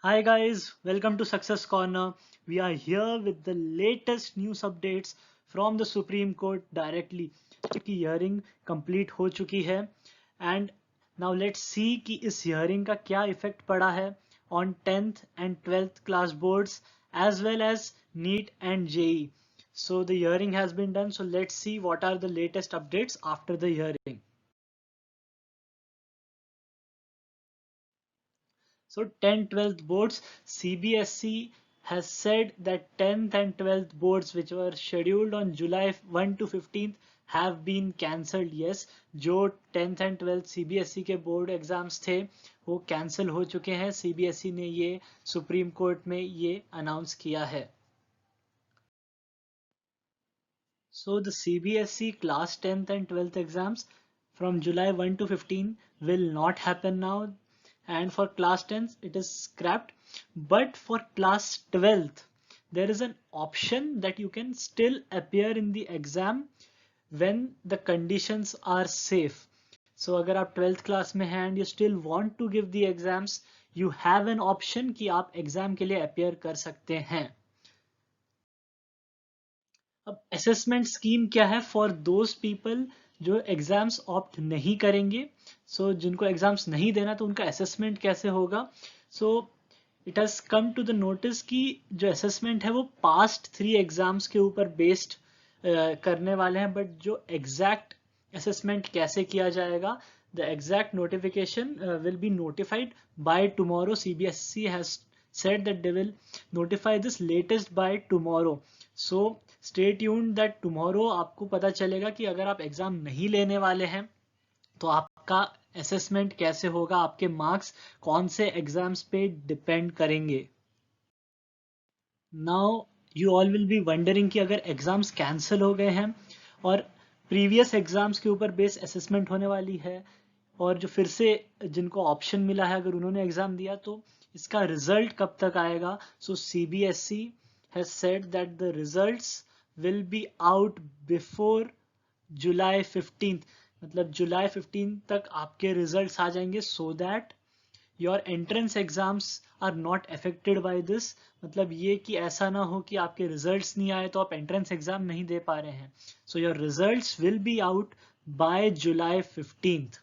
Hi guys, welcome to Success Corner. We are here with the latest news updates from the Supreme Court directly. की hearing complete हो चुकी है and now let's see कि इस hearing का क्या effect पड़ा है on 10th and 12th class boards as well as NEET and JEE. So the hearing has been done. So let's see what are the latest updates after the hearing. So 10th, 12th boards, CBSE has said that 10th and 12th boards which were scheduled on July 1 to 15th have been cancelled. Yes, जो 10th and 12th CBSE के board exams थे वो cancel हो चुके हैं. CBSE ने ये Supreme Court में ये announce किया है. So the CBSE class 10th and 12th exams from July 1 to 15 will not happen now, and for class 10th it is scrapped, but for class 12th there is an option that you can still appear in the exam when the conditions are safe. So अगर आप 12th class में हैं and you still want to give the exams, you have an option कि आप exam के लिए appear कर सकते हैं. अब असेसमेंट स्कीम क्या है फॉर दोज पीपल जो एग्जाम्स ऑप्ट नहीं करेंगे. सो जिनको एग्जाम्स नहीं देना तो उनका असेसमेंट कैसे होगा. So it has come to the notice कि जो असेसमेंट है वो पास्ट 3 एग्जाम्स के ऊपर बेस्ड करने वाले हैं, बट जो एग्जैक्ट असेसमेंट कैसे किया जाएगा, the exact notification will be notified by tomorrow. CBSE has said that they will notify this latest by tomorrow. So stay tuned that tomorrow आपको पता चलेगा कि अगर आप एग्जाम नहीं लेने वाले हैं तो आपका असेसमेंट कैसे होगा, आपके मार्क्स कौन से एग्जाम्स पे डिपेंड करेंगे. Now you all will be wondering कि अगर एग्जाम्स कैंसिल हो गए हैं और प्रीवियस एग्जाम्स के ऊपर बेस असेसमेंट होने वाली है और जो फिर से जिनको ऑप्शन मिला है अगर उन्होंने एग्जाम दिया तो इसका रिजल्ट कब तक आएगा. सो CBSE has said that the results will be out before July 15th. मतलब जुलाई 15 तक आपके रिजल्ट्स आ जाएंगे so that your entrance exams are not affected by this. मतलब ये कि ऐसा ना हो कि आपके रिजल्ट्स नहीं आए तो आप एंट्रेंस एग्जाम नहीं दे पा रहे हैं. So your results will be out by July 15th.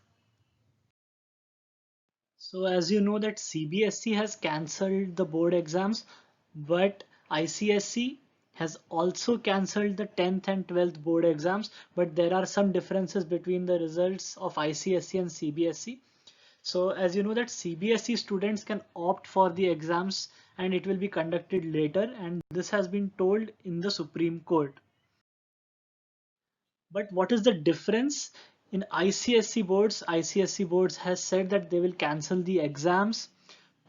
So as you know that CBSE has cancelled the board exams, but ICSE has also cancelled the 10th and 12th board exams, but there are some differences between the results of ICSE and CBSE. So as you know that CBSE students can opt for the exams and it will be conducted later, and this has been told in the Supreme Court. But what is the difference in ICSE boards? ICSE boards has said that they will cancel the exams,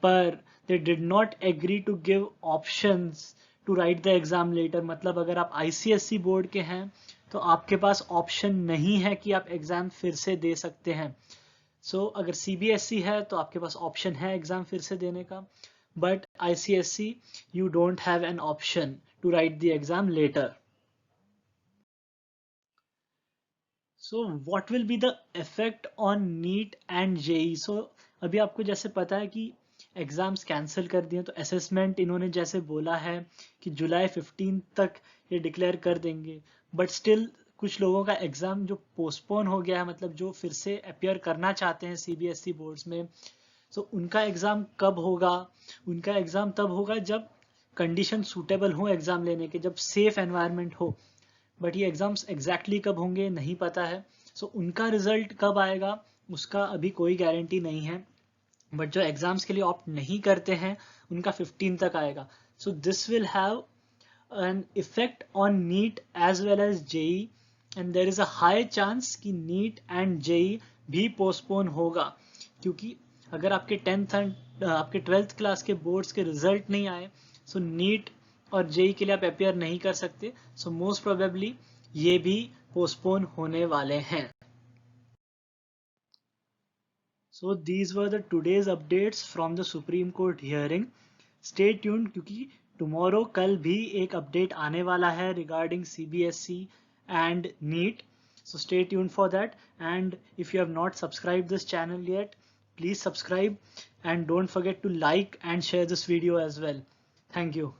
but they did not agree to give options to write the exam later. मतलब अगर आप ICSE board के हैं तो आपके पास option नहीं है कि आप एग्जाम फिर से दे सकते हैं. सो अगर CBSE है तो आपके पास ऑप्शन है एग्जाम फिर से देने का, but ICSE you don't have an option to write the exam later. So what will be the effect on NEET and JEE? So अभी आपको जैसे पता है कि एग्जाम्स कैंसिल कर दिए तो असेसमेंट इन्होंने जैसे बोला है कि जुलाई 15 तक ये डिक्लेयर कर देंगे, बट स्टिल कुछ लोगों का एग्जाम जो पोस्टपोन हो गया है, मतलब जो फिर से अपियर करना चाहते हैं CBSE बोर्ड्स में, सो उनका एग्जाम कब होगा. उनका एग्जाम तब होगा जब कंडीशन सूटेबल हो एग्जाम लेने के, जब सेफ एनवायरनमेंट हो, बट ये एग्जाम्स एग्जैक्टली कब होंगे नहीं पता है. सो उनका रिजल्ट कब आएगा उसका अभी कोई गारंटी नहीं है, बट जो एग्जाम्स के लिए ऑप्ट नहीं करते हैं उनका 15 तक आएगा. So this will have an effect on NEET as well as JEE, and there is a high chance कि नीट एंड जेई भी पोस्टपोन होगा, क्योंकि अगर आपके 10th एंड आपके 12th क्लास के बोर्ड्स के रिजल्ट नहीं आए सो नीट और जेई के लिए आप अपियर नहीं कर सकते. सो मोस्ट प्रोबेबली ये भी पोस्टपोन होने वाले हैं. So these were the today's updates from the Supreme Court hearing. Stay tuned क्योंकि tomorrow कल भी एक update आने वाला है regarding CBSE and NEET. So stay tuned for that, and if you have not subscribed this channel yet, please subscribe and don't forget to like and share this video as well. Thank you.